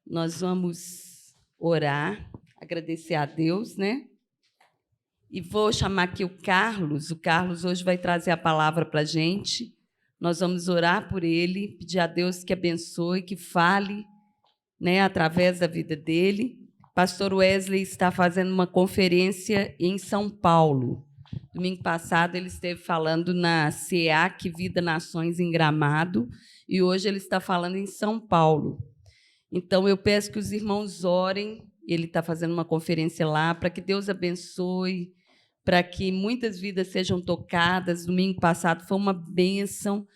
Nós vamos orar, agradecer a Deus, né? E vou chamar aqui o Carlos. O Carlos hoje vai trazer a palavra para a gente. Nós vamos orar por ele, pedir a Deus que abençoe, que fale, né, através da vida dele. Pastor Wesley está fazendo uma conferência em São Paulo. Domingo passado ele esteve falando na CEAC Vida Nações em Gramado e hoje ele está falando em São Paulo. Então, eu peço que os irmãos orem, ele está fazendo uma conferência lá, para que Deus abençoe, para que muitas vidas sejam tocadas. Domingo passado foi uma bênção,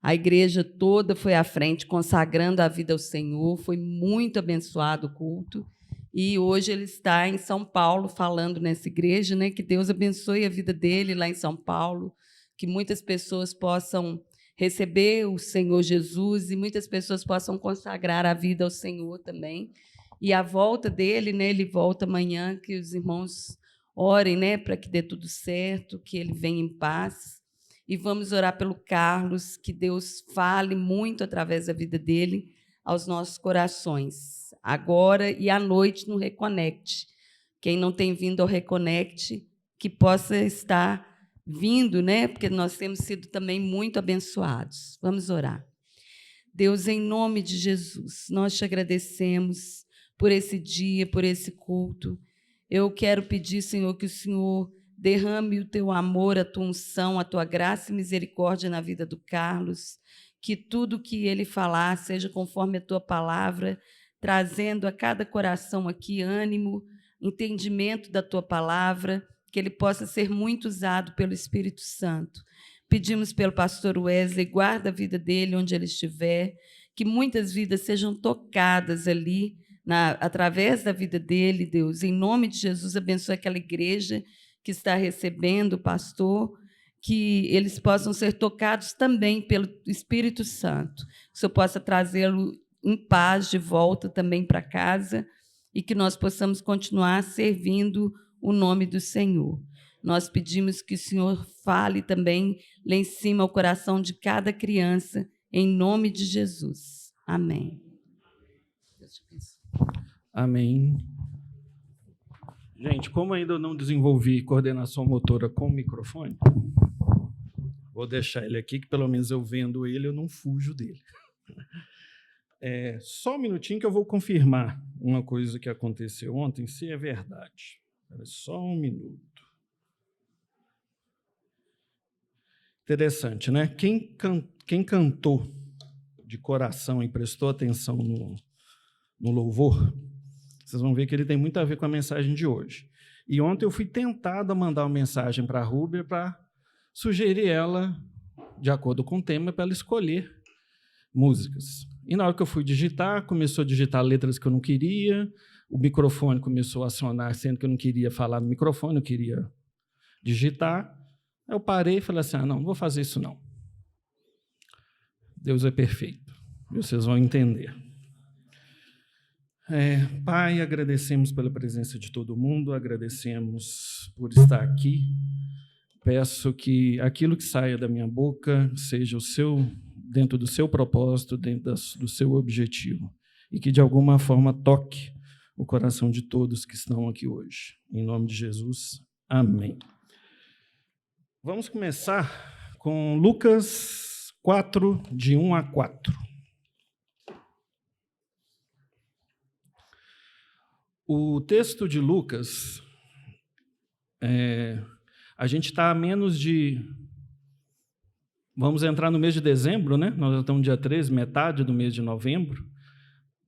a igreja toda foi à frente, consagrando a vida ao Senhor, foi muito abençoado o culto. E hoje ele está em São Paulo, falando nessa igreja, né? Que Deus abençoe a vida dele lá em São Paulo, que muitas pessoas possam receber o Senhor Jesus e muitas pessoas possam consagrar a vida ao Senhor também. E a volta dele, né, ele volta amanhã, que os irmãos orem, né, para que dê tudo certo, que ele venha em paz. E vamos orar pelo Carlos, que Deus fale muito através da vida dele aos nossos corações, agora e à noite no Reconnect. Quem não tem vindo ao Reconnect, que possa estar vindo, né? Porque nós temos sido também muito abençoados. Vamos orar. Deus, em nome de Jesus, nós te agradecemos por esse dia, por esse culto. Eu quero pedir, Senhor, que o Senhor derrame o teu amor, a tua unção, a tua graça e misericórdia na vida do Carlos, que tudo que ele falar seja conforme a tua palavra, trazendo a cada coração aqui ânimo, entendimento da tua palavra, que ele possa ser muito usado pelo Espírito Santo. Pedimos pelo pastor Wesley, guarda a vida dele onde ele estiver, que muitas vidas sejam tocadas ali, através da vida dele, Deus. Em nome de Jesus, abençoe aquela igreja que está recebendo o pastor, que eles possam ser tocados também pelo Espírito Santo, que o Senhor possa trazê-lo em paz de volta também para casa e que nós possamos continuar servindo o nome do Senhor. Nós pedimos que o Senhor fale também lá em cima ao coração de cada criança, em nome de Jesus. Amém. Amém. Gente, como ainda eu não desenvolvi coordenação motora com o microfone, vou deixar ele aqui, que pelo menos eu vendo ele, eu não fujo dele. Só um minutinho que eu vou confirmar uma coisa que aconteceu ontem, se é verdade. Só um minuto. Interessante, né? Quem cantou de coração e prestou atenção no louvor, vocês vão ver que ele tem muito a ver com a mensagem de hoje. E ontem eu fui tentado a mandar uma mensagem para a Rúbia para sugerir ela, de acordo com o tema, para ela escolher músicas. E na hora que eu fui digitar, começou a digitar letras que eu não queria, o microfone começou a acionar, sendo que eu não queria falar no microfone, eu queria digitar. Eu parei e falei assim, não vou fazer isso não. Deus é perfeito, e vocês vão entender. Pai, agradecemos pela presença de todo mundo, agradecemos por estar aqui. Peço que aquilo que saia da minha boca seja dentro do seu propósito, dentro do seu objetivo, e que, de alguma forma, toque o coração de todos que estão aqui hoje. Em nome de Jesus, amém. Vamos começar com Lucas 4, de 1 a 4. O texto de Lucas, a gente está a menos de... Vamos entrar no mês de dezembro, né? Nós já estamos no dia 13, metade do mês de novembro.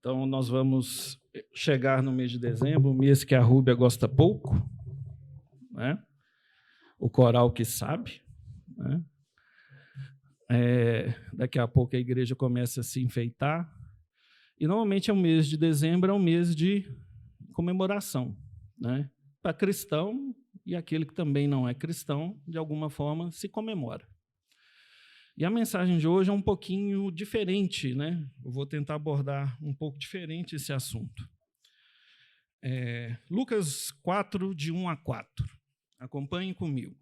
Então, nós vamos chegar no mês de dezembro, um mês que a Rúbia gosta pouco, né? O coral que sabe, né? Daqui a pouco a igreja começa a se enfeitar. E, normalmente, o mês de dezembro é um mês de comemoração, né? Para cristão e aquele que também não é cristão, de alguma forma, se comemora. E a mensagem de hoje é um pouquinho diferente, né? Eu vou tentar abordar um pouco diferente esse assunto. Lucas 4, de 1 a 4. Acompanhem comigo.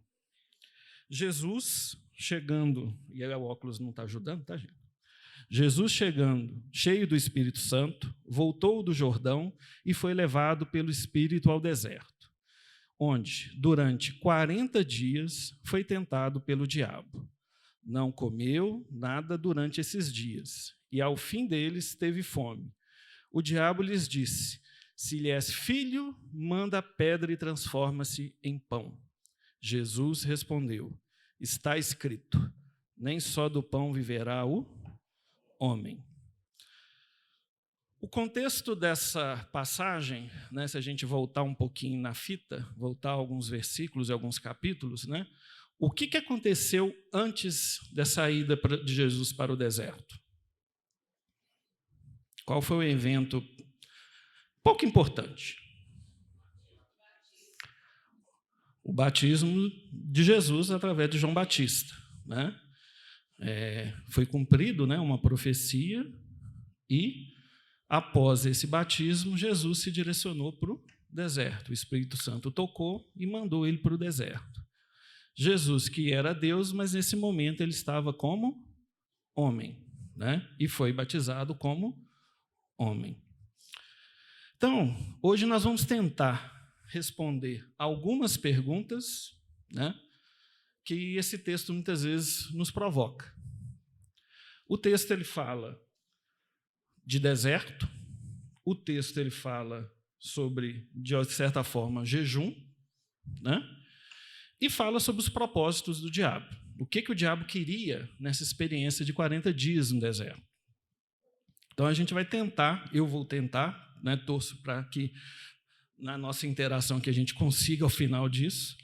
Jesus chegando, e aí o óculos não está ajudando, tá, gente? Jesus, chegando, cheio do Espírito Santo, voltou do Jordão e foi levado pelo Espírito ao deserto, onde, durante 40 dias, foi tentado pelo diabo. Não comeu nada durante esses dias, e ao fim deles teve fome. O diabo lhes disse: se lhe és filho, manda a pedra e transforma-se em pão. Jesus respondeu: está escrito, nem só do pão viverá o homem. O contexto dessa passagem, né, se a gente voltar um pouquinho na fita, voltar alguns versículos e alguns capítulos, né, o que aconteceu antes da saída de Jesus para o deserto? Qual foi o evento pouco importante? O batismo de Jesus através de João Batista, né? Foi cumprido, né, uma profecia e, após esse batismo, Jesus se direcionou para o deserto. O Espírito Santo tocou e mandou ele para o deserto. Jesus, que era Deus, mas nesse momento ele estava como homem, né? E foi batizado como homem. Então, hoje nós vamos tentar responder algumas perguntas, né, que esse texto muitas vezes nos provoca. O texto ele fala de deserto, o texto ele fala sobre, de certa forma, jejum, né, e fala sobre os propósitos do diabo. O que o diabo queria nessa experiência de 40 dias no deserto. Então, a gente vai tentar, eu vou tentar, né, torço para que na nossa interação que a gente consiga, ao final disso,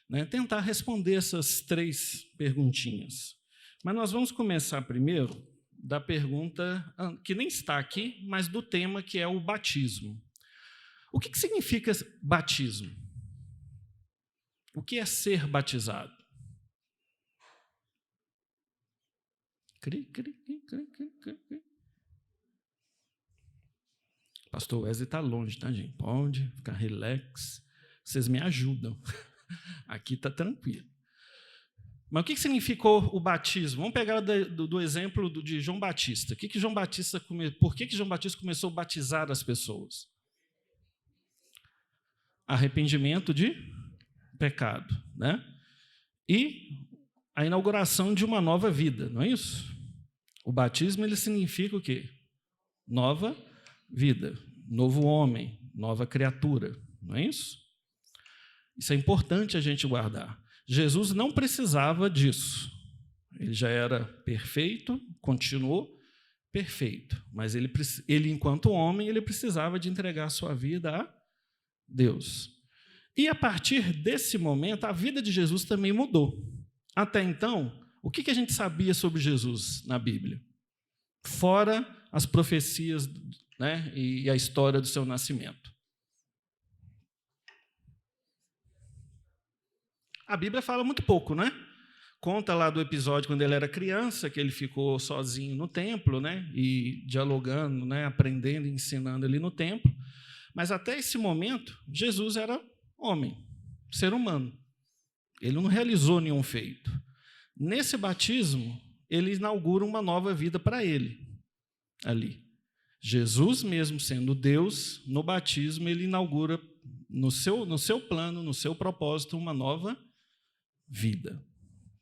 né, tentar responder essas 3 perguntinhas. Mas nós vamos começar primeiro da pergunta que nem está aqui, mas do tema que é o batismo. O que significa batismo? O que é ser batizado? Pastor Wesley está longe, tá, gente? Pode ficar relax. Vocês me ajudam. Aqui está tranquilo. Mas o que significou o batismo? Vamos pegar do exemplo de João Batista. Por que João Batista começou a batizar as pessoas? Arrependimento de pecado, né? E a inauguração de uma nova vida, não é isso? O batismo ele significa o quê? Nova vida, novo homem, nova criatura, não é isso? Isso é importante a gente guardar. Jesus não precisava disso. Ele já era perfeito, continuou perfeito, mas ele enquanto homem, ele precisava de entregar a sua vida a Deus. E a partir desse momento, a vida de Jesus também mudou. Até então, o que a gente sabia sobre Jesus na Bíblia? Fora as profecias, né, e a história do seu nascimento. A Bíblia fala muito pouco, né? Conta lá do episódio quando ele era criança, que ele ficou sozinho no templo, né, e dialogando, né, aprendendo e ensinando ali no templo. Mas até esse momento, Jesus era homem, ser humano. Ele não realizou nenhum feito. Nesse batismo, ele inaugura uma nova vida para ele, ali. Jesus, mesmo sendo Deus, no batismo, ele inaugura, no seu plano, no seu propósito, uma nova vida,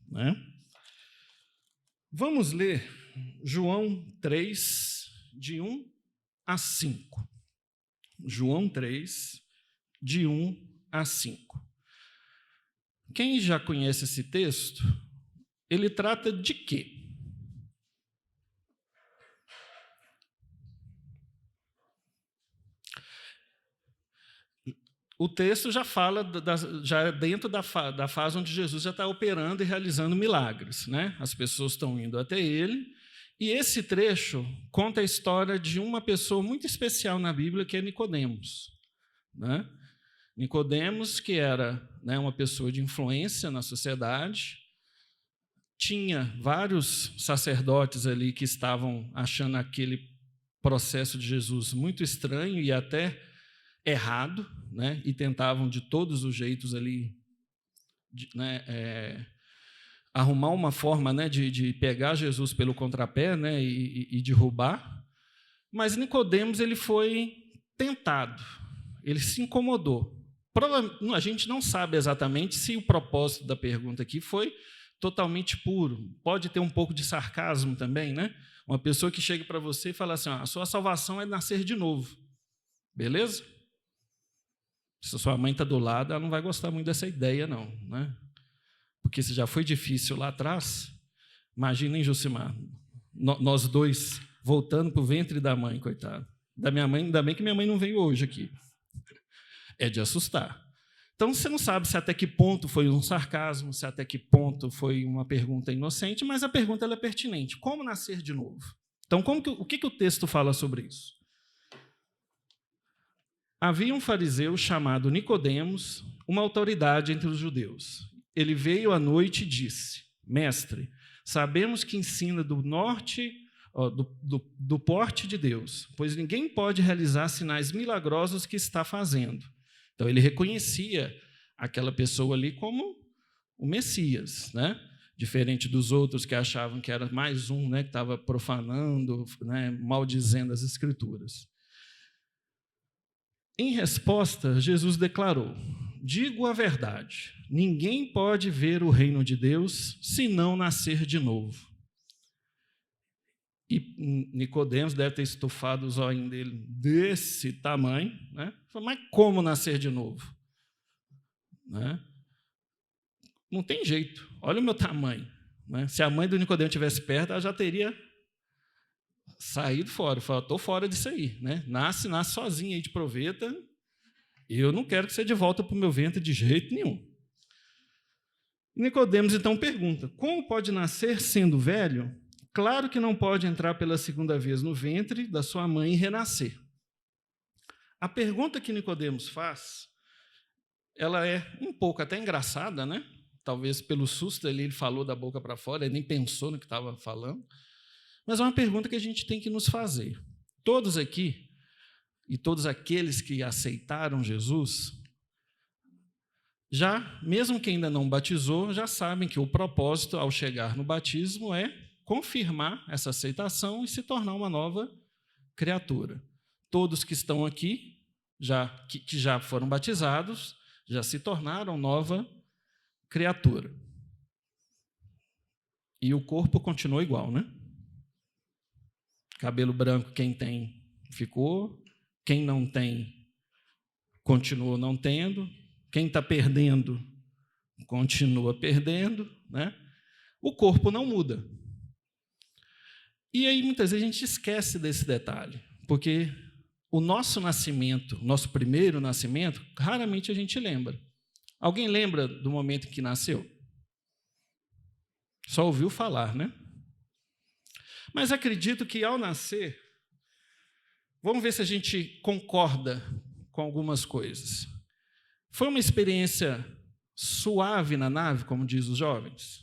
né? Vamos ler João 3, de 1 a 5. João 3, de 1 a 5. Quem já conhece esse texto, ele trata de quê? O texto já fala, já é dentro da fase onde Jesus já está operando e realizando milagres, né? As pessoas estão indo até ele, e esse trecho conta a história de uma pessoa muito especial na Bíblia, que é Nicodemos, né? Nicodemos, que era, né, uma pessoa de influência na sociedade, tinha vários sacerdotes ali que estavam achando aquele processo de Jesus muito estranho e até errado, né, e tentavam de todos os jeitos ali, né, arrumar uma forma, né, de pegar Jesus pelo contrapé, né, e derrubar. Mas Nicodemos ele foi tentado, ele se incomodou. A gente não sabe exatamente se o propósito da pergunta aqui foi totalmente puro. Pode ter um pouco de sarcasmo também, né? Uma pessoa que chega para você e fala assim: a sua salvação é nascer de novo. Beleza? Se a sua mãe está do lado, ela não vai gostar muito dessa ideia, não, né? Porque se já foi difícil lá atrás, imaginem, Josimar, nós dois voltando para o ventre da mãe, coitado. Da minha mãe, ainda bem que minha mãe não veio hoje aqui. É de assustar. Então, você não sabe se até que ponto foi um sarcasmo, se até que ponto foi uma pergunta inocente, mas a pergunta ela é pertinente. Como nascer de novo? Então, o que o texto fala sobre isso? Havia um fariseu chamado Nicodemos, uma autoridade entre os judeus. Ele veio à noite e disse: Mestre, sabemos que ensina do porte de Deus, pois ninguém pode realizar sinais milagrosos que está fazendo. Então, ele reconhecia aquela pessoa ali como o Messias, né? Diferente dos outros que achavam que era mais um, né, que estava profanando, né, maldizendo as Escrituras. Em resposta, Jesus declarou: digo a verdade, ninguém pode ver o reino de Deus se não nascer de novo. E Nicodemos deve ter estufado os olhos dele desse tamanho, né? Falou: mas como nascer de novo? Né? Não tem jeito, olha o meu tamanho. Né? Se a mãe do Nicodemos estivesse perto, ela já teria saído fora. Falou: estou fora disso aí. Né? Nasce sozinha aí de proveta, e eu não quero que você de volta para o meu ventre de jeito nenhum. Nicodemos então pergunta: como pode nascer sendo velho? Claro que não pode entrar pela segunda vez no ventre da sua mãe e renascer. A pergunta que Nicodemos faz, ela é um pouco até engraçada, né? Talvez pelo susto ele falou da boca para fora, ele nem pensou no que estava falando. Mas é uma pergunta que a gente tem que nos fazer. Todos aqui, e todos aqueles que aceitaram Jesus, já, mesmo quem ainda não batizou, já sabem que o propósito ao chegar no batismo é confirmar essa aceitação e se tornar uma nova criatura. Todos que estão aqui, que já foram batizados, já se tornaram nova criatura. E o corpo continua igual, né? Cabelo branco, quem tem, ficou. Quem não tem, continua não tendo. Quem está perdendo, continua perdendo, né? O corpo não muda. E aí, muitas vezes, a gente esquece desse detalhe, porque o nosso nascimento, nosso primeiro nascimento, raramente a gente lembra. Alguém lembra do momento em que nasceu? Só ouviu falar, né? Mas acredito que, ao nascer, vamos ver se a gente concorda com algumas coisas. Foi uma experiência suave na nave, como diz os jovens?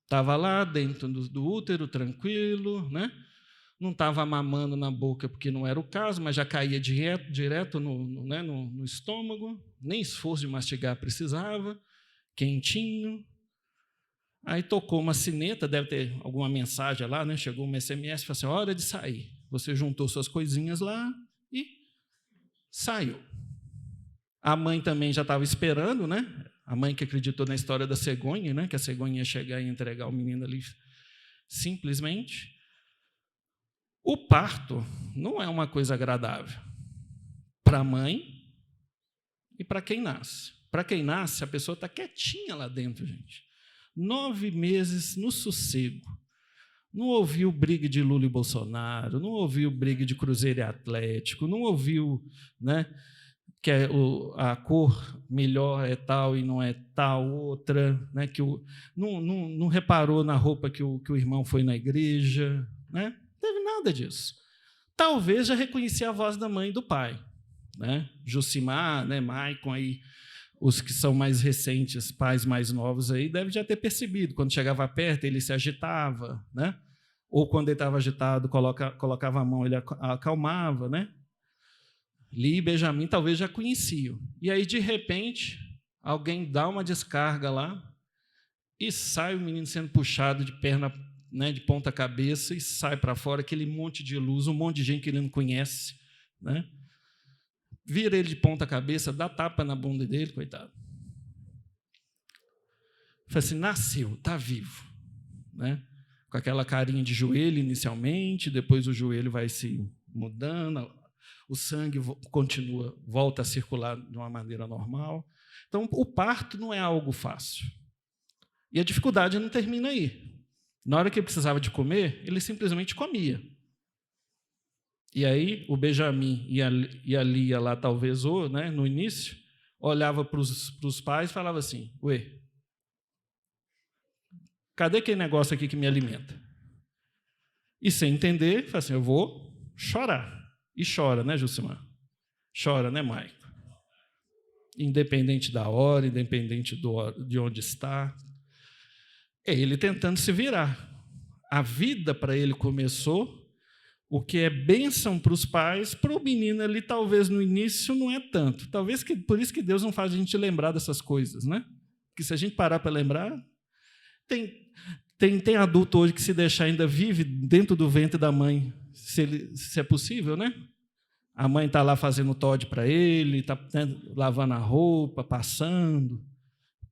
Estava lá dentro do útero, tranquilo, né? Não estava mamando na boca porque não era o caso, mas já caía direto no estômago, nem esforço de mastigar precisava, quentinho. Aí tocou uma sineta, deve ter alguma mensagem lá, né? Chegou uma SMS, falou assim: hora de sair. Você juntou suas coisinhas lá e saiu. A mãe também já estava esperando, né? A mãe que acreditou na história da cegonha, né? Que a cegonha ia chegar e entregar o menino ali simplesmente. O parto não é uma coisa agradável para a mãe e para quem nasce. Para quem nasce, a pessoa está quietinha lá dentro, gente. 9 meses no sossego. Não ouviu briga de Lula e Bolsonaro, não ouviu briga de Cruzeiro e Atlético, não ouviu, né, que a cor melhor é tal e não é tal outra, né, não reparou na roupa que o irmão foi na igreja, né? Não teve nada disso. Talvez já reconhecia a voz da mãe e do pai, né? Josimar, né, Maicon, aí, os que são mais recentes, pais mais novos aí, devem já ter percebido. Quando chegava perto, ele se agitava, né? Ou quando ele estava agitado, colocava a mão, ele acalmava, né? Li e Benjamin talvez já conheciam. E aí, de repente, alguém dá uma descarga lá e sai o menino sendo puxado de perna, né, de ponta cabeça, e sai para fora aquele monte de luz, um monte de gente que ele não conhece, né? Vira ele de ponta cabeça, dá tapa na bunda dele, coitado. Fala assim, nasceu, está vivo, né? Com aquela carinha de joelho inicialmente, depois o joelho vai se mudando, o sangue volta a circular de uma maneira normal. Então, o parto não é algo fácil. E a dificuldade não termina aí. Na hora que ele precisava de comer, ele simplesmente comia. E aí, o Benjamin e a Lia lá, talvez, né, no início, olhava para os pais e falava assim, ué, cadê aquele negócio aqui que me alimenta? E sem entender, fala assim, eu vou chorar. E chora, né, Jucimar? Chora, né, Maico? Independente da hora, independente de onde está. É ele tentando se virar. A vida para ele começou, o que é bênção para os pais, para o menino ali, talvez no início não é tanto. Talvez por isso que Deus não faz a gente lembrar dessas coisas, né? Porque se a gente parar para lembrar, tem adulto hoje que se deixar ainda vive dentro do ventre da mãe, se é possível, né? A mãe está lá fazendo Todd para ele, está, né, lavando a roupa, passando.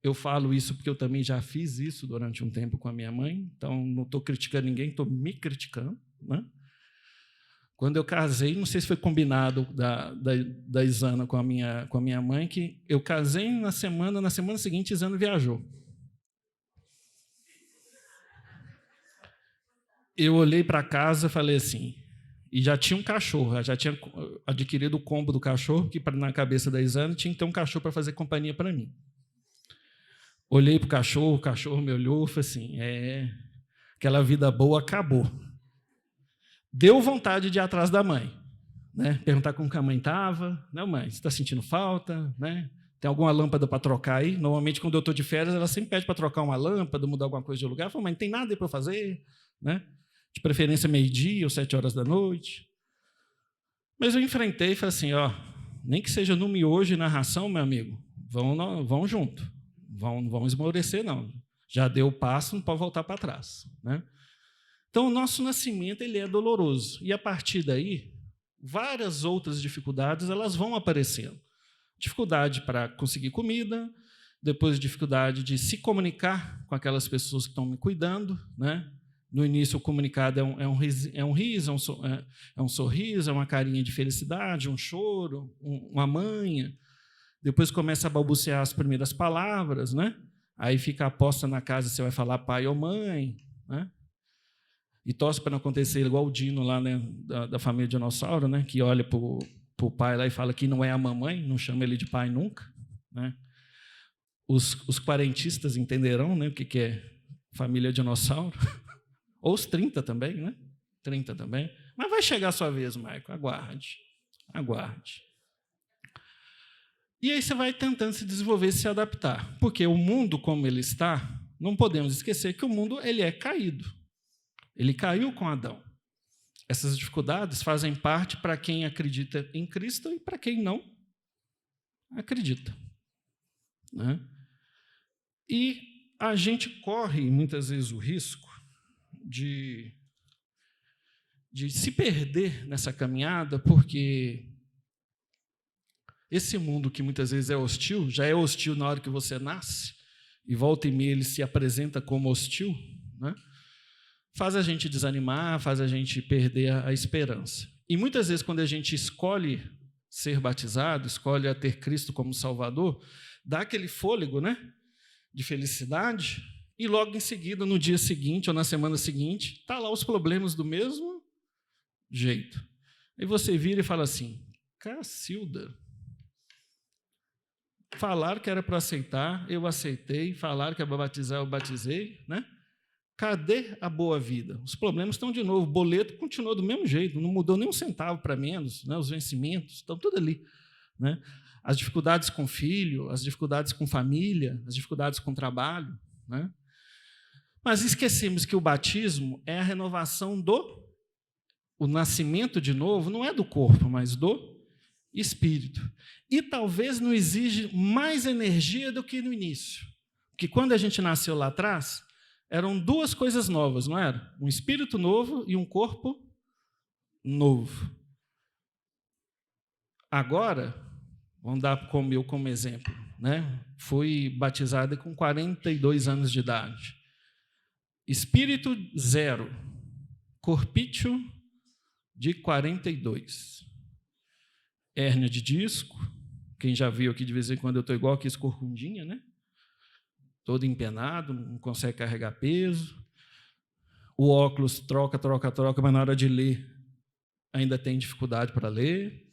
Eu falo isso porque eu também já fiz isso durante um tempo com a minha mãe, então não estou criticando ninguém, estou me criticando, né? Quando eu casei, não sei se foi combinado da Isana com a minha mãe, que eu casei na semana seguinte, Isana viajou. Eu olhei para casa e falei assim, e já tinha um cachorro, eu já tinha adquirido o combo do cachorro, que na cabeça da Isana tinha que ter um cachorro para fazer companhia para mim. Olhei para o cachorro me olhou e falei assim, aquela vida boa acabou. Deu vontade de ir atrás da mãe, né? Perguntar como que a mãe estava. Não, mãe, você está sentindo falta? Né? Tem alguma lâmpada para trocar aí? Normalmente, quando eu estou de férias, ela sempre pede para trocar uma lâmpada, mudar alguma coisa de lugar. Eu falo, mãe, não tem nada aí para fazer? Né? De preferência, meio-dia ou 7 horas da noite. Mas eu enfrentei e falei assim, nem que seja no miojo e na ração, meu amigo, vão junto. Não vão esmorecer, não. Já deu o passo, não pode voltar para trás, né? Então, o nosso nascimento ele é doloroso. E, a partir daí, várias outras dificuldades elas vão aparecendo. Dificuldade para conseguir comida, depois dificuldade de se comunicar com aquelas pessoas que estão me cuidando, né? No início, o comunicado é um riso, é um sorriso, é uma carinha de felicidade, um choro, uma manha. Depois começa a balbuciar as primeiras palavras, né? Aí fica a posta na casa, você vai falar pai ou mãe, né? E torce para não acontecer igual o Dino lá, né, da família Dinossauro, né, que olha para o pai lá e fala que não é a mamãe, não chama ele de pai nunca, né? Os quarentistas entenderão, né, o que é família Dinossauro. Ou os 30 também, né? 30 também. Mas vai chegar a sua vez, Maico, aguarde. Aguarde. E aí você vai tentando se desenvolver, se adaptar. Porque o mundo como ele está, não podemos esquecer que o mundo ele é caído. Ele caiu com Adão. Essas dificuldades fazem parte para quem acredita em Cristo e para quem não acredita, né? E a gente corre, muitas vezes, o risco de se perder nessa caminhada, porque esse mundo que muitas vezes é hostil, já é hostil na hora que você nasce, e volta e meia ele se apresenta como hostil, né? Faz a gente desanimar, faz a gente perder a esperança. E muitas vezes, quando a gente escolhe ser batizado, escolhe a ter Cristo como Salvador, dá aquele fôlego, né, de felicidade, e logo em seguida, no dia seguinte ou na semana seguinte, está lá os problemas do mesmo jeito. Aí você vira e fala assim, Cacilda, falaram que era para aceitar, eu aceitei, falaram que era para batizar, eu batizei, né? Cadê a boa vida? Os problemas estão de novo, o boleto continuou do mesmo jeito, não mudou nem um centavo para menos, né? Os vencimentos estão tudo ali, né? As dificuldades com filho, as dificuldades com família, as dificuldades com trabalho, né? Mas esquecemos que o batismo é a renovação o nascimento de novo, não é do corpo, mas do espírito. E talvez não exige mais energia do que no início. que quando a gente nasceu lá atrás, eram duas coisas novas, não era? Um espírito novo e um corpo novo. Agora, vamos dar eu como exemplo, né? Fui batizado com 42 anos de idade. Espírito 0, corpício de 42. Hérnia de disco, quem já viu aqui de vez em quando eu estou igual aqui, corcundinha, né? Todo empenado, não consegue carregar peso. O óculos troca, mas na hora de ler ainda tem dificuldade para ler.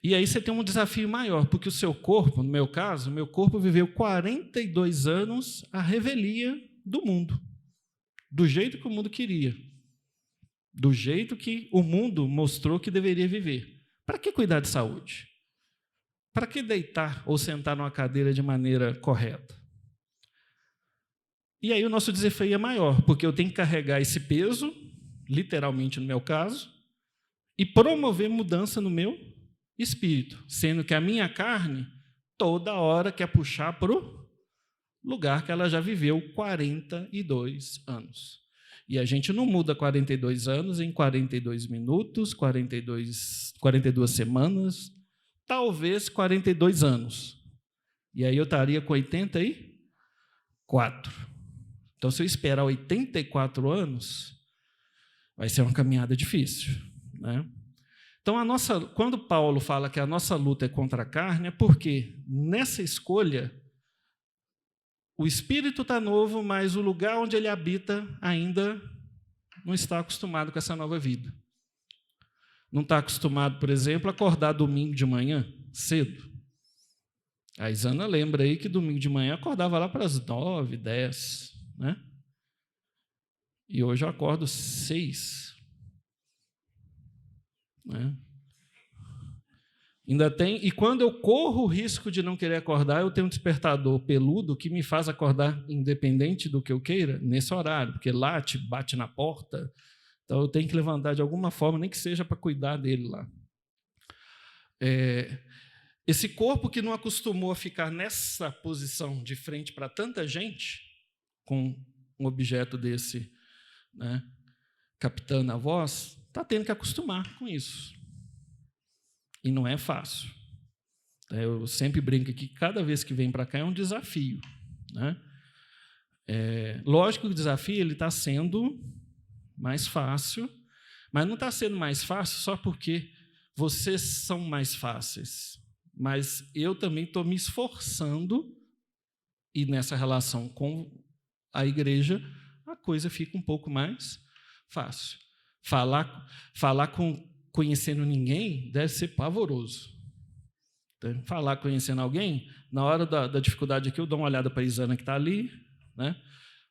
E aí você tem um desafio maior, porque o seu corpo, no meu caso, o meu corpo viveu 42 anos à revelia do mundo, do jeito que o mundo queria, do jeito que o mundo mostrou que deveria viver. Para que cuidar de saúde? Para que deitar ou sentar numa cadeira de maneira correta? E aí o nosso desafio é maior, porque eu tenho que carregar esse peso, literalmente no meu caso, e promover mudança no meu espírito, sendo que a minha carne toda hora quer puxar para o lugar que ela já viveu 42 anos. E a gente não muda 42 anos em 42 minutos, 42 semanas, talvez 42 anos. E aí eu estaria com 84. Então, se eu esperar 84 anos, vai ser uma caminhada difícil, né? Então, quando Paulo fala que a nossa luta é contra a carne, é porque nessa escolha o espírito está novo, mas o lugar onde ele habita ainda não está acostumado com essa nova vida. Não está acostumado, por exemplo, a acordar domingo de manhã, cedo. A Isana lembra aí que domingo de manhã acordava lá para as 9, 10, né? E hoje eu acordo 6. Né? Ainda tem, e quando eu corro o risco de não querer acordar, eu tenho um despertador peludo que me faz acordar independente do que eu queira, nesse horário, porque late, bate na porta, então eu tenho que levantar de alguma forma, nem que seja para cuidar dele lá. Esse corpo que não acostumou a ficar nessa posição de frente para tanta gente, com um objeto desse, né, captando a voz, está tendo que acostumar com isso. E não é fácil. Eu sempre brinco aqui que cada vez que vem para cá é um desafio, né? Lógico que o desafio está sendo mais fácil, mas não está sendo mais fácil só porque vocês são mais fáceis. Mas eu também estou me esforçando, e nessa relação com a igreja, a coisa fica um pouco mais fácil. Falar conhecendo ninguém deve ser pavoroso. Então, falar conhecendo alguém, na hora da dificuldade aqui, eu dou uma olhada para a Isana que está ali, né?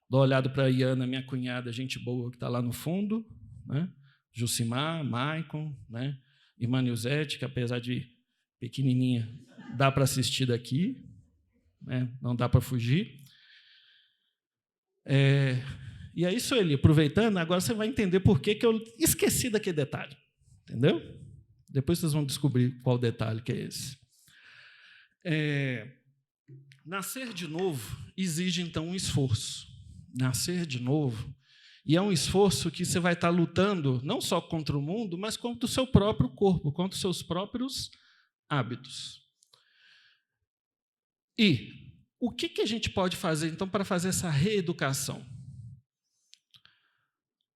Dou uma olhada para a Iana, minha cunhada, gente boa, que está lá no fundo, né? Jucimar, Maicon, né? Irmã Nilzete, que apesar de pequenininha, dá para assistir daqui, né? Não dá para fugir. E aí, Sueli, aproveitando, agora você vai entender por que eu esqueci daquele detalhe. Entendeu? Depois vocês vão descobrir qual detalhe que é esse. Nascer de novo exige, então, um esforço. Nascer de novo. E é um esforço que você vai estar lutando não só contra o mundo, mas contra o seu próprio corpo, contra os seus próprios hábitos. E o que a gente pode fazer, então, para fazer essa reeducação?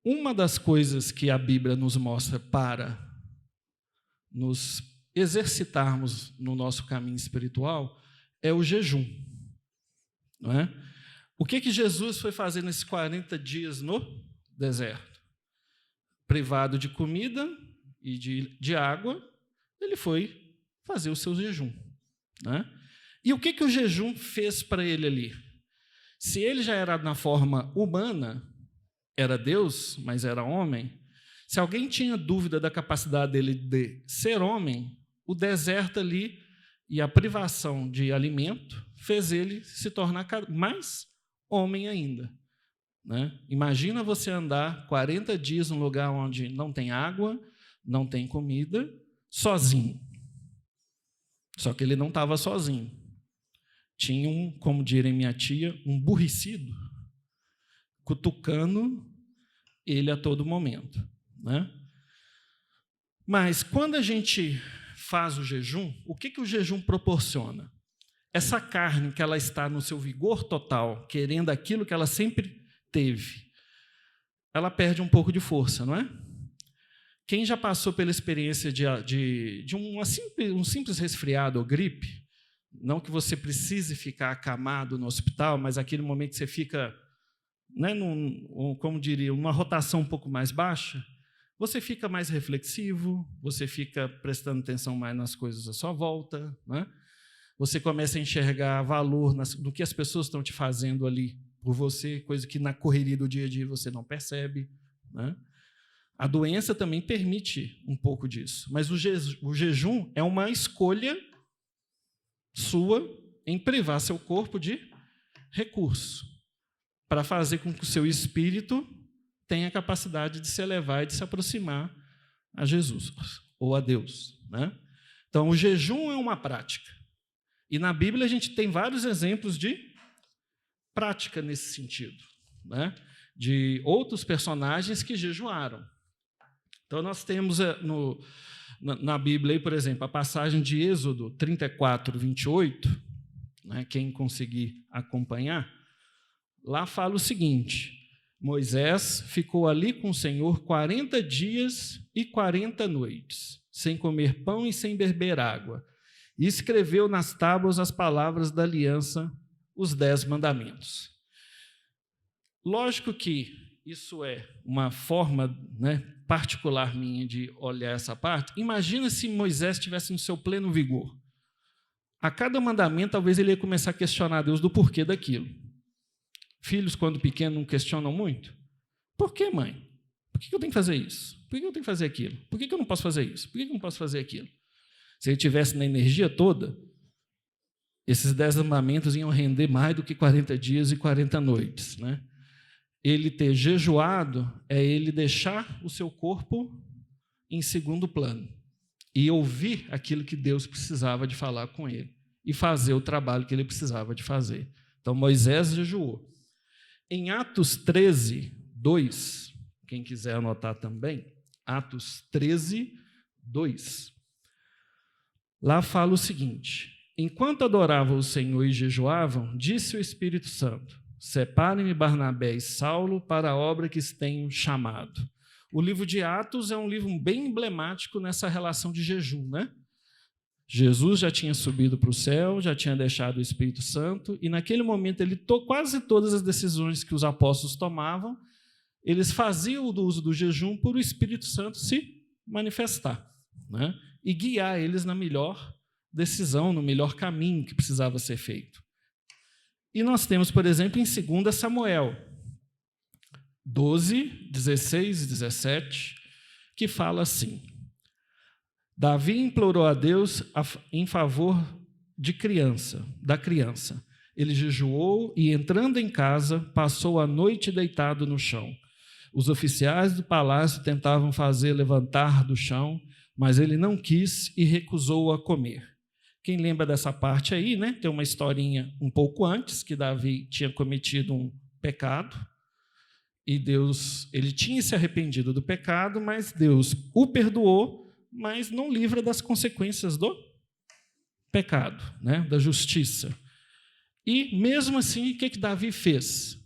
Uma das coisas que a Bíblia nos mostra para nos exercitarmos no nosso caminho espiritual é o jejum. Não é? O que Jesus foi fazer nesses 40 dias no deserto? Privado de comida e de água, ele foi fazer o seu jejum. Não é? E o que o jejum fez para ele ali? Se ele já era na forma humana, era Deus, mas era homem, se alguém tinha dúvida da capacidade dele de ser homem, o deserto ali e a privação de alimento fez ele se tornar mais homem ainda. Né? Imagina você andar 40 dias num lugar onde não tem água, não tem comida, sozinho. Só que ele não estava sozinho. tinha como diria minha tia, um burricido, cutucando ele a todo momento, né? Mas quando a gente faz o jejum, o que o jejum proporciona? Essa carne que ela está no seu vigor total, querendo aquilo que ela sempre teve, ela perde um pouco de força, não é? Quem já passou pela experiência de um simples resfriado ou gripe, não que você precise ficar acamado no hospital, mas aquele momento que você fica, né, como diria, uma rotação um pouco mais baixa, você fica mais reflexivo, você fica prestando atenção mais nas coisas à sua volta, né? Você começa a enxergar valor no que as pessoas estão te fazendo ali por você, coisa que na correria do dia a dia você não percebe, né? A doença também permite um pouco disso, mas o jejum é uma escolha sua em privar seu corpo de recurso, para fazer com que o seu espírito tenha a capacidade de se elevar e de se aproximar a Jesus, ou a Deus, né? Então, o jejum é uma prática. E na Bíblia a gente tem vários exemplos de prática nesse sentido, né? De outros personagens que jejuaram. Então, nós temos na Bíblia, aí, por exemplo, a passagem de Êxodo 34, 28, né? Quem conseguir acompanhar, lá fala o seguinte: Moisés ficou ali com o Senhor 40 dias e 40 noites, sem comer pão e sem beber água, e escreveu nas tábuas as palavras da aliança, os 10 mandamentos. Lógico que isso é uma forma, né, particular minha de olhar essa parte. Imagina se Moisés estivesse no seu pleno vigor. A cada mandamento, talvez ele ia começar a questionar a Deus do porquê daquilo. Filhos, quando pequenos, não questionam muito? Por que, mãe? Por que eu tenho que fazer isso? Por que eu tenho que fazer aquilo? Por que eu não posso fazer isso? Por que eu não posso fazer aquilo? Se ele tivesse na energia toda, esses 10 mandamentos iam render mais do que 40 dias e 40 noites, né? Ele ter jejuado é ele deixar o seu corpo em segundo plano e ouvir aquilo que Deus precisava de falar com ele e fazer o trabalho que ele precisava de fazer. Então, Moisés jejuou. Em Atos 13, 2, quem quiser anotar também, Atos 13, 2, lá fala o seguinte: enquanto adoravam o Senhor e jejuavam, disse o Espírito Santo: separem-me Barnabé e Saulo para a obra que os tenho chamado. O livro de Atos é um livro bem emblemático nessa relação de jejum, né? Jesus já tinha subido para o céu, já tinha deixado o Espírito Santo, e naquele momento quase todas as decisões que os apóstolos tomavam, eles faziam o uso do jejum por o Espírito Santo se manifestar, né? E guiar eles na melhor decisão, no melhor caminho que precisava ser feito. E nós temos, por exemplo, em 2 Samuel 12, 16 e 17, que fala assim: Davi implorou a Deus em favor da criança. Ele jejuou e, entrando em casa, passou a noite deitado no chão. Os oficiais do palácio tentavam fazer levantar do chão, mas ele não quis e recusou a comer. Quem lembra dessa parte aí, né? Tem uma historinha um pouco antes, que Davi tinha cometido um pecado, e Deus, ele tinha se arrependido do pecado, mas Deus o perdoou, mas não livra das consequências do pecado, né? Da justiça. E, mesmo assim, o que Davi fez?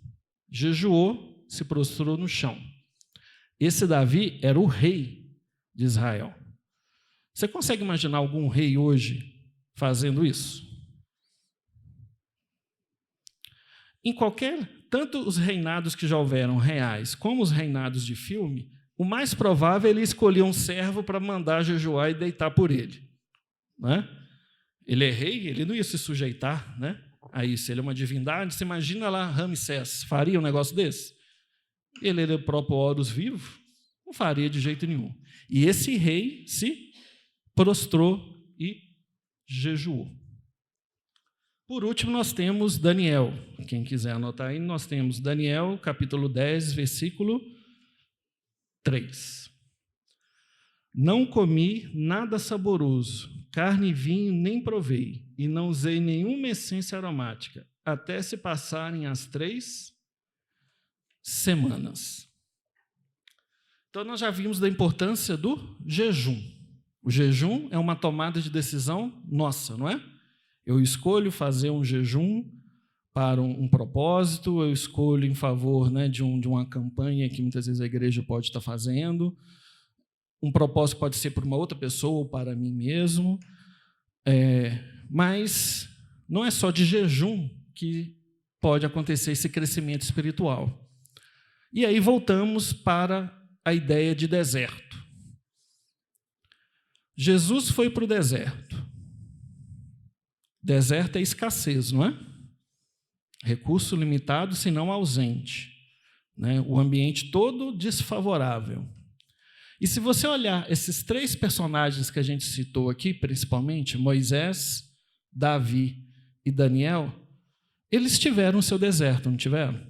Jejuou, se prostrou no chão. Esse Davi era o rei de Israel. Você consegue imaginar algum rei hoje fazendo isso? Tanto os reinados que já houveram reais, como os reinados de filme, o mais provável é ele escolher um servo para mandar jejuar e deitar por ele, né? Ele é rei, ele não ia se sujeitar, né, a isso. Ele é uma divindade. Você imagina lá Ramsés, faria um negócio desse? Ele era o próprio Horus vivo, não faria de jeito nenhum. E esse rei se prostrou e jejuou. Por último, nós temos Daniel. Quem quiser anotar aí, nós temos Daniel, capítulo 10, versículo 3. Não comi nada saboroso, carne e vinho nem provei, e não usei nenhuma essência aromática, até se passarem as 3 semanas. Então, nós já vimos da importância do jejum. O jejum é uma tomada de decisão nossa, não é? Eu escolho fazer um jejum para um propósito, eu escolho em favor, né, de uma campanha que muitas vezes a igreja pode estar fazendo. Um propósito pode ser por uma outra pessoa ou para mim mesmo. Mas não é só de jejum que pode acontecer esse crescimento espiritual. E aí voltamos para a ideia de deserto. Jesus foi para o deserto. Deserto é escassez, não é? Recurso limitado, se não ausente, né? O ambiente todo desfavorável. E se você olhar esses 3 personagens que a gente citou aqui, principalmente, Moisés, Davi e Daniel, eles tiveram o seu deserto, não tiveram?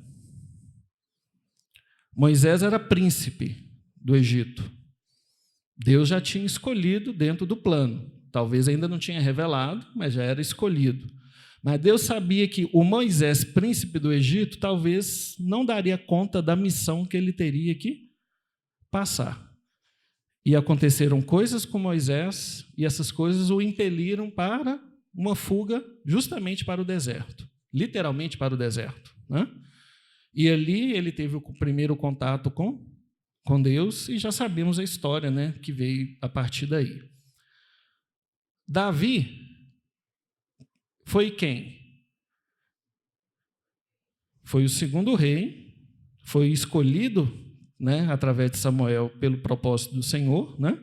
Moisés era príncipe do Egito. Deus já tinha escolhido dentro do plano. Talvez ainda não tinha revelado, mas já era escolhido. Mas Deus sabia que o Moisés, príncipe do Egito, talvez não daria conta da missão que ele teria que passar. E aconteceram coisas com Moisés, e essas coisas o impeliram para uma fuga justamente para o deserto, literalmente para o deserto, né? E ali ele teve o primeiro contato com Deus, e já sabemos a história, né, que veio a partir daí. Davi foi quem? Foi o segundo rei, foi escolhido, né, através de Samuel pelo propósito do Senhor, né?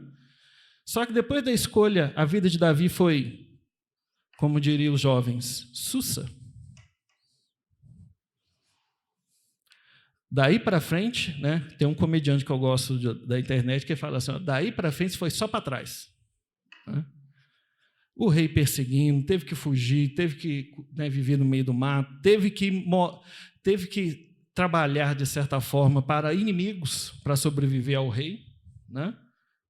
Só que depois da escolha, a vida de Davi foi, como diriam os jovens, sussa. Daí para frente, né, tem um comediante que eu gosto da internet que fala assim, ó, daí para frente foi só para trás, né? O rei perseguindo, teve que fugir, teve que, né, viver no meio do mato, teve que trabalhar, de certa forma, para inimigos, para sobreviver ao rei, né,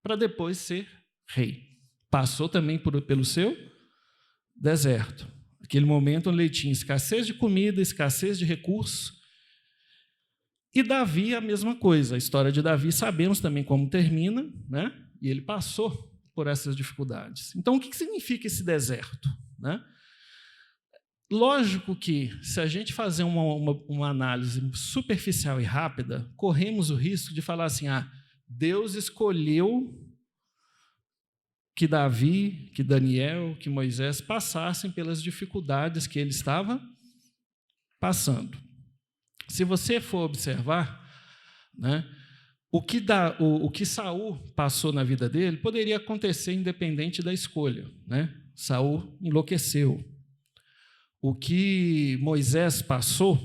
para depois ser rei. Passou também pelo seu deserto. Aquele momento onde ele tinha escassez de comida, escassez de recursos. E Davi, a mesma coisa. A história de Davi, sabemos também como termina, né, e ele passou por essas dificuldades. Então, o que significa esse deserto, né? Lógico que, se a gente fazer uma análise superficial e rápida, corremos o risco de falar assim, Deus escolheu que Davi, que Daniel, que Moisés passassem pelas dificuldades que ele estava passando. Se você for observar, né, o que Saul passou na vida dele poderia acontecer independente da escolha, né? Saul enlouqueceu. O que Moisés passou,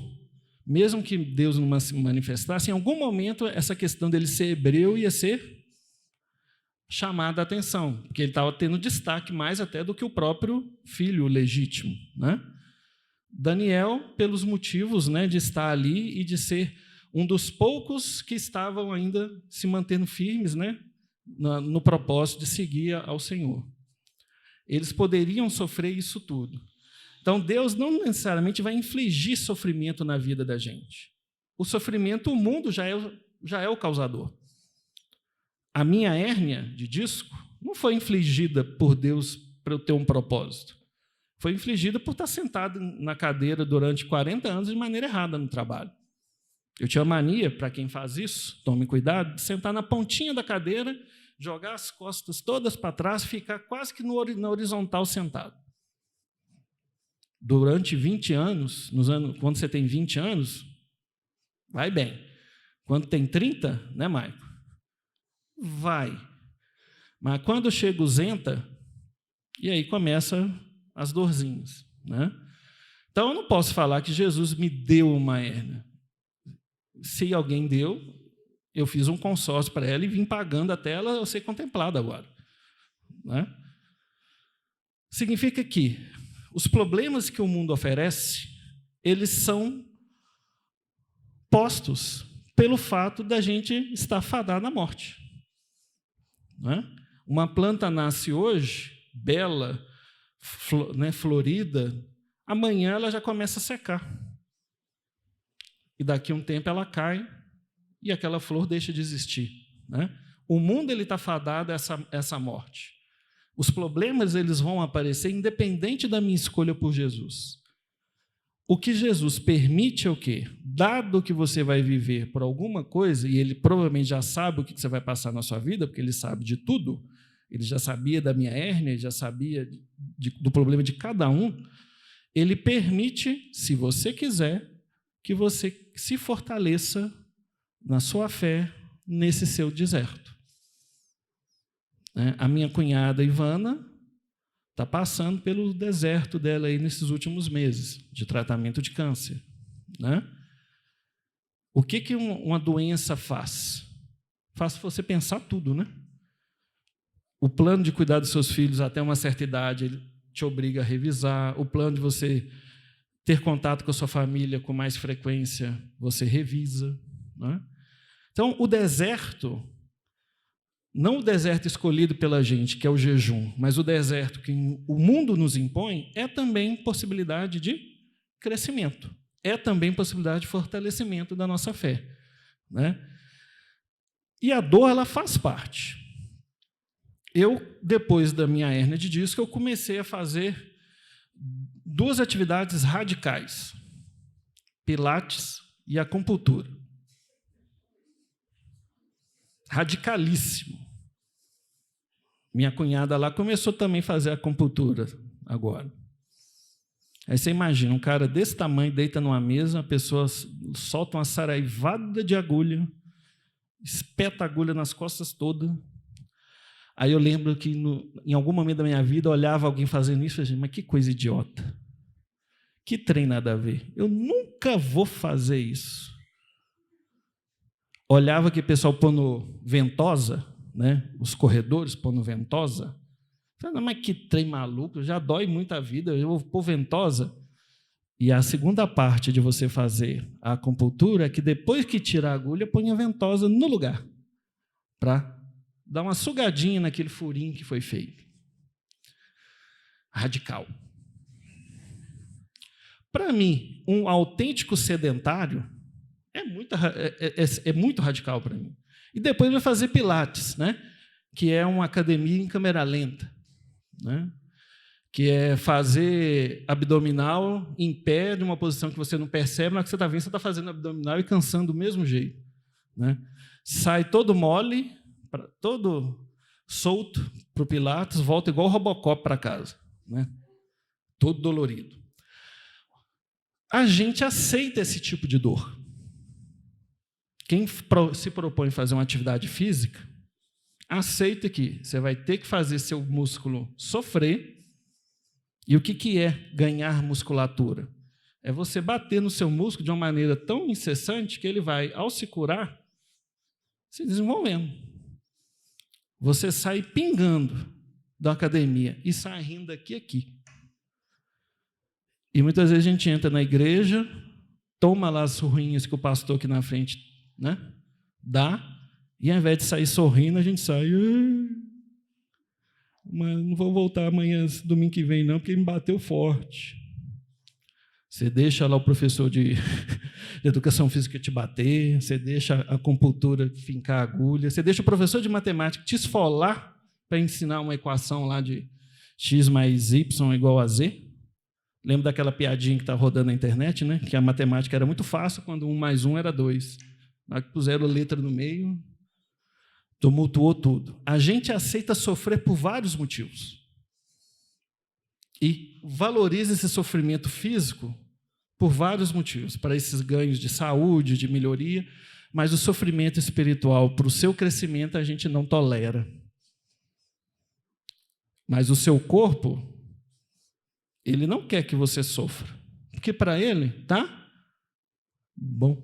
mesmo que Deus não se manifestasse, em algum momento essa questão dele ser hebreu ia ser chamada a atenção, porque ele estava tendo destaque mais até do que o próprio filho legítimo, né? Daniel, pelos motivos, né, de estar ali e de ser um dos poucos que estavam ainda se mantendo firmes, né, no propósito de seguir ao Senhor. Eles poderiam sofrer isso tudo. Então, Deus não necessariamente vai infligir sofrimento na vida da gente. O sofrimento, o mundo já é o causador. A minha hérnia de disco não foi infligida por Deus para eu ter um propósito. Foi infligida por estar sentado na cadeira durante 40 anos de maneira errada no trabalho. Eu tinha mania, para quem faz isso, tome cuidado, de sentar na pontinha da cadeira, jogar as costas todas para trás, ficar quase que na horizontal sentado. Durante 20 anos, quando você tem 20 anos, vai bem. Quando tem 30, né, Maico? Vai. Mas quando chega os 80, e aí começa as dorzinhas, né? Então, eu não posso falar que Jesus me deu uma hérnia. Se alguém deu, eu fiz um consórcio para ela e vim pagando até ela ser contemplada agora, né? Significa que os problemas que o mundo oferece, eles são postos pelo fato da gente estar fadado à morte, né? Uma planta nasce hoje, bela, florida, amanhã ela já começa a secar. E daqui a um tempo ela cai e aquela flor deixa de existir, né? O mundo está fadado a essa morte. Os problemas eles vão aparecer independente da minha escolha por Jesus. O que Jesus permite é o quê? Dado que você vai viver por alguma coisa, e ele provavelmente já sabe o que você vai passar na sua vida, porque ele sabe de tudo, ele já sabia da minha hérnia, ele já sabia do problema de cada um, ele permite, se você quiser, que você se fortaleça na sua fé nesse seu deserto. A minha cunhada Ivana está passando pelo deserto dela aí nesses últimos meses de tratamento de câncer, né? O que uma doença faz? Faz você pensar tudo, né? O plano de cuidar dos seus filhos até uma certa idade, ele te obriga a revisar. O plano de você ter contato com a sua família com mais frequência, você revisa, né? Então, o deserto, não o deserto escolhido pela gente, que é o jejum, mas o deserto que o mundo nos impõe, é também possibilidade de crescimento, é também possibilidade de fortalecimento da nossa fé, né? E a dor, ela faz parte. Depois da minha hérnia de disco, eu comecei a fazer 2 atividades radicais: pilates e acupuntura. Radicalíssimo. Minha cunhada lá começou também a fazer acupuntura agora. Aí você imagina, um cara desse tamanho deita numa mesa, a pessoa solta uma saraivada de agulha, espeta a agulha nas costas todas. Aí eu lembro que em algum momento da minha vida eu olhava alguém fazendo isso e falei, mas que coisa idiota. Que trem nada a ver. Eu nunca vou fazer isso. Olhava que o pessoal pondo ventosa, né? Os corredores pondo ventosa. Falei, não, mas que trem maluco, já dói muito a vida, eu vou pôr ventosa. E a segunda parte de você fazer a acupuntura é que depois que tira a agulha, põe a ventosa no lugar, para dar uma sugadinha naquele furinho que foi feito. Radical. Para mim, um autêntico sedentário é muito radical para mim. E depois vai fazer pilates, né? Que é uma academia em câmera lenta, né? Que é fazer abdominal em pé, de uma posição que você não percebe, na hora que você está vendo, você está fazendo abdominal e cansando do mesmo jeito, né? Sai todo mole, todo solto para o pilates, volta igual o Robocop para casa, né? Todo dolorido. A gente aceita esse tipo de dor. Quem se propõe a fazer uma atividade física, aceita que você vai ter que fazer seu músculo sofrer. E o que é ganhar musculatura? É você bater no seu músculo de uma maneira tão incessante que ele vai, ao se curar, se desenvolvendo. Você sai pingando da academia e sai rindo daqui a aqui. E muitas vezes a gente entra na igreja, toma lá as surrinhas que o pastor aqui na frente, né, dá, e ao invés de sair sorrindo, a gente sai... Mas não vou voltar amanhã, domingo que vem, não, porque me bateu forte. Você deixa lá o professor de educação física te bater, você deixa a acupuntura fincar a agulha, você deixa o professor de matemática te esfolar para ensinar uma equação lá de x mais y igual a z. Lembra daquela piadinha que está rodando na internet, né? Que a matemática era muito fácil quando 1 mais 1 era 2. Na hora que puseram letra no meio, tumultuou tudo. A gente aceita sofrer por vários motivos. E valoriza esse sofrimento físico por vários motivos, para esses ganhos de saúde, de melhoria, mas o sofrimento espiritual, para o seu crescimento, a gente não tolera. Mas o seu corpo, ele não quer que você sofra, porque para ele tá bom,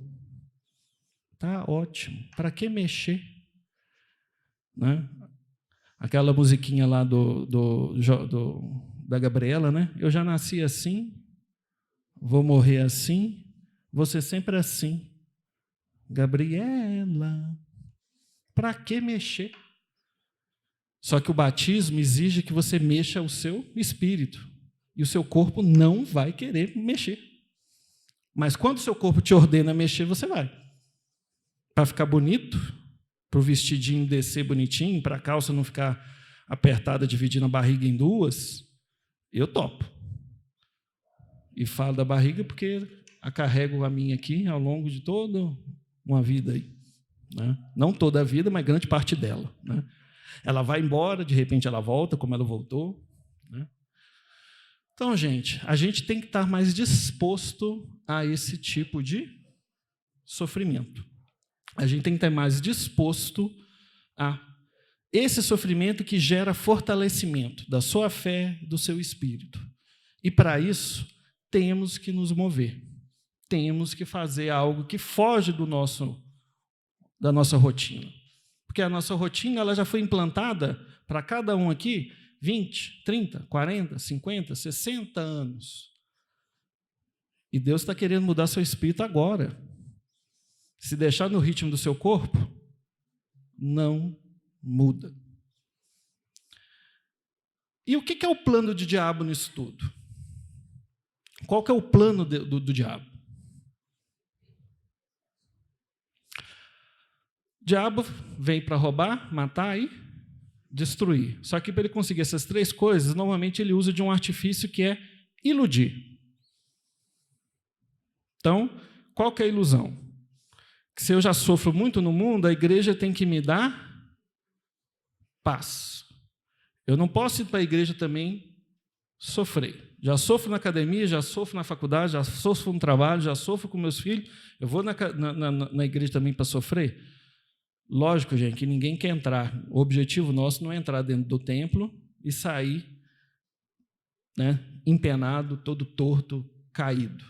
tá ótimo. Para que mexer? Né? Aquela musiquinha lá da Gabriela, né? Eu já nasci assim, vou morrer assim, vou ser sempre assim. Gabriela, para que mexer? Só que o batismo exige que você mexa o seu espírito. E o seu corpo não vai querer mexer. Mas quando o seu corpo te ordena mexer, você vai. Para ficar bonito, para o vestidinho descer bonitinho, para a calça não ficar apertada, dividindo a barriga em duas, eu topo. E falo da barriga porque a carrego a minha aqui ao longo de toda uma vida aí. Né? Não toda a vida, mas grande parte dela. Né? Ela vai embora, de repente ela volta, como ela voltou. Né? Então, gente, a gente tem que estar mais disposto a esse tipo de sofrimento. A gente tem que estar mais disposto a esse sofrimento que gera fortalecimento da sua fé, do seu espírito. E, para isso, temos que nos mover. Temos que fazer algo que foge da nossa rotina. Porque a nossa rotina ela já foi implantada para cada um aqui 20, 30, 40, 50, 60 anos. E Deus está querendo mudar seu espírito agora. Se deixar no ritmo do seu corpo, não muda. E o que é o plano de diabo nisso tudo? Qual que é o plano do diabo? O diabo vem para roubar, matar e destruir. Só que para ele conseguir essas três coisas, normalmente ele usa de um artifício que é iludir. Então, qual que é a ilusão? Que se eu já sofro muito no mundo, a igreja tem que me dar paz. Eu não posso ir para a igreja também sofrer. Já sofro na academia, já sofro na faculdade, já sofro no trabalho, já sofro com meus filhos. Eu vou na igreja também para sofrer? Lógico, gente, que ninguém quer entrar. O objetivo nosso não é entrar dentro do templo e sair, né, empenado, todo torto, caído.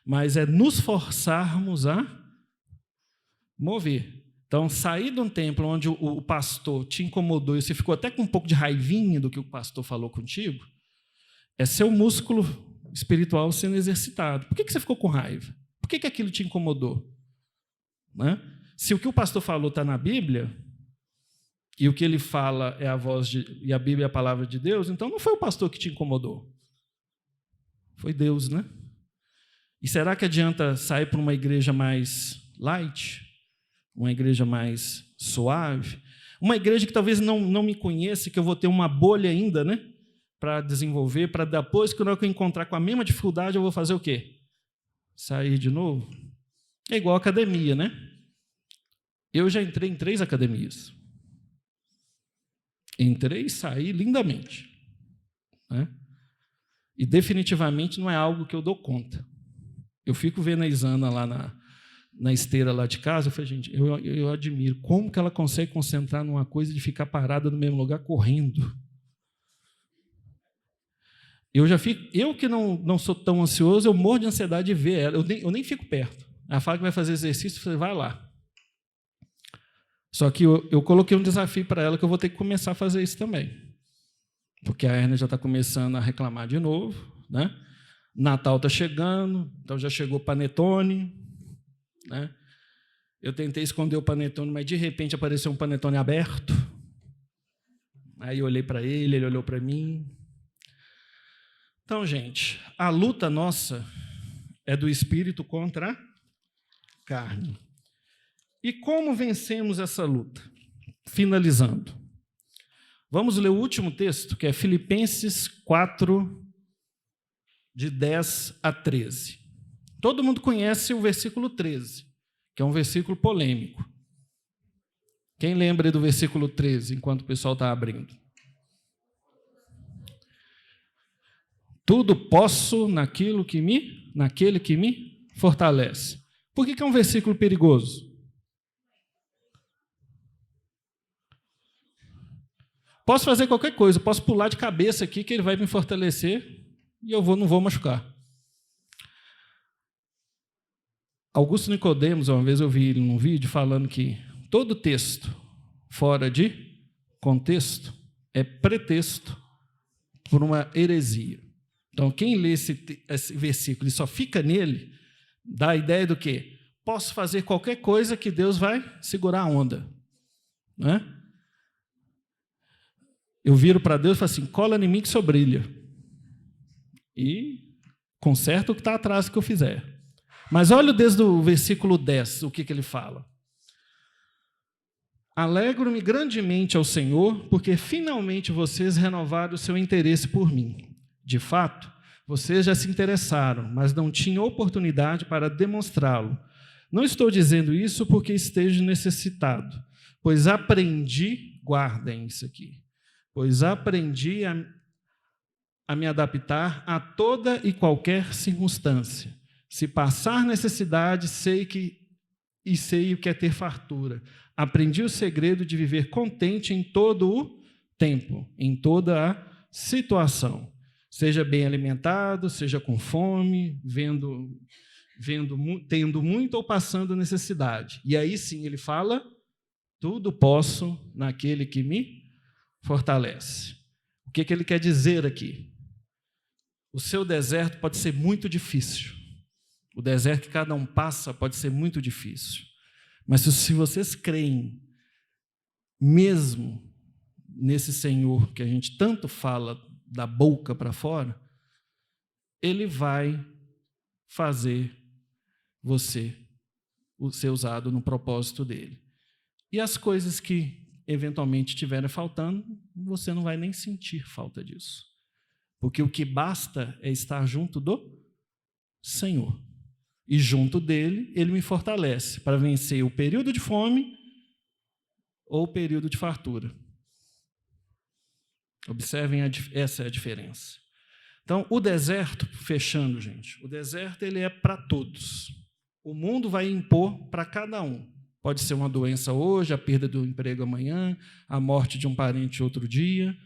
Mas é nos forçarmos a mover. Então, sair de um templo onde o pastor te incomodou e você ficou até com um pouco de raivinha do que o pastor falou contigo, é seu músculo espiritual sendo exercitado. Por que você ficou com raiva? Por que aquilo te incomodou? Né? Se o que o pastor falou está na Bíblia, e o que ele fala é a voz e a Bíblia é a palavra de Deus, então não foi o pastor que te incomodou. Foi Deus, né? E será que adianta sair para uma igreja mais light? Uma igreja mais suave? Uma igreja que talvez não me conheça, que eu vou ter uma bolha ainda, né? Para desenvolver, para depois, quando eu encontrar com a mesma dificuldade, eu vou fazer o quê? Sair de novo? É igual a academia, né? Eu já entrei em 3 academias. Entrei e saí lindamente. Né? E definitivamente não é algo que eu dou conta. Eu fico vendo a Isana lá na esteira lá de casa, eu falei, gente, eu admiro como que ela consegue concentrar numa coisa de ficar parada no mesmo lugar correndo. Eu que não sou tão ansioso, eu morro de ansiedade de ver ela, eu nem fico perto. Ela fala que vai fazer exercício, eu falei, vai lá. Só que eu coloquei um desafio para ela que eu vou ter que começar a fazer isso também. Porque a Erna já está começando a reclamar de novo, né? Natal está chegando, então já chegou o panetone, né? Eu tentei esconder o panetone, mas de repente apareceu um panetone aberto. Aí eu olhei para ele olhou para mim. Então, gente, a luta nossa é do espírito contra a carne. E como vencemos essa luta? Finalizando. Vamos ler o último texto, que é Filipenses 4, de 10 a 13. Todo mundo conhece o versículo 13, que é um versículo polêmico. Quem lembra do versículo 13, enquanto o pessoal está abrindo? Tudo posso naquele que me fortalece. Por que é um versículo perigoso? Posso fazer qualquer coisa, posso pular de cabeça aqui que ele vai me fortalecer e eu não vou machucar. Augusto Nicodemos, uma vez eu vi ele num vídeo falando que todo texto fora de contexto é pretexto por uma heresia. Então, quem lê esse versículo e só fica nele, dá a ideia do quê? Posso fazer qualquer coisa que Deus vai segurar a onda. Não é? eu viro para Deus e falo assim, cola em mim que só brilha. E conserta o que está atrás que eu fizer. Mas olha desde o versículo 10, o que ele fala. Alegro-me grandemente ao Senhor, porque finalmente vocês renovaram o seu interesse por mim. De fato, vocês já se interessaram, mas não tinham oportunidade para demonstrá-lo. Não estou dizendo isso porque esteja necessitado, pois aprendi, guardem isso aqui, pois aprendi a me adaptar a toda e qualquer circunstância. Se passar necessidade, sei o que é ter fartura. Aprendi o segredo de viver contente em todo o tempo, em toda a situação. Seja bem alimentado, seja com fome, tendo muito ou passando necessidade. E aí sim ele fala, tudo posso naquele que me fortalece. O que ele quer dizer aqui? O seu deserto pode ser muito difícil. O deserto que cada um passa pode ser muito difícil. Mas se vocês creem, mesmo nesse Senhor que a gente tanto fala da boca para fora, Ele vai fazer você ser usado no propósito dEle. E as coisas que eventualmente estiverem faltando, você não vai nem sentir falta disso. Porque o que basta é estar junto do Senhor. E junto dele, ele me fortalece para vencer o período de fome ou o período de fartura. Observem, essa é a diferença. Então, o deserto, fechando, gente, o deserto ele é para todos. O mundo vai impor para cada um. Pode ser uma doença hoje, a perda do emprego amanhã, a morte de um parente outro dia.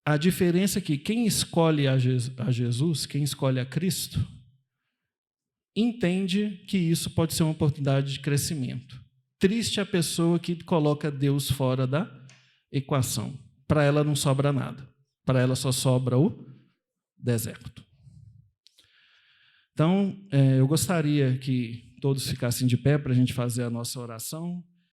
A diferença é que quem escolhe a Jesus, quem escolhe a Cristo, entende que isso pode ser uma oportunidade de crescimento. Triste a pessoa que coloca Deus fora da equação. Para ela não sobra nada. Para ela só sobra o deserto. Então, eu gostaria que todos ficassem de pé para a gente fazer a nossa oração.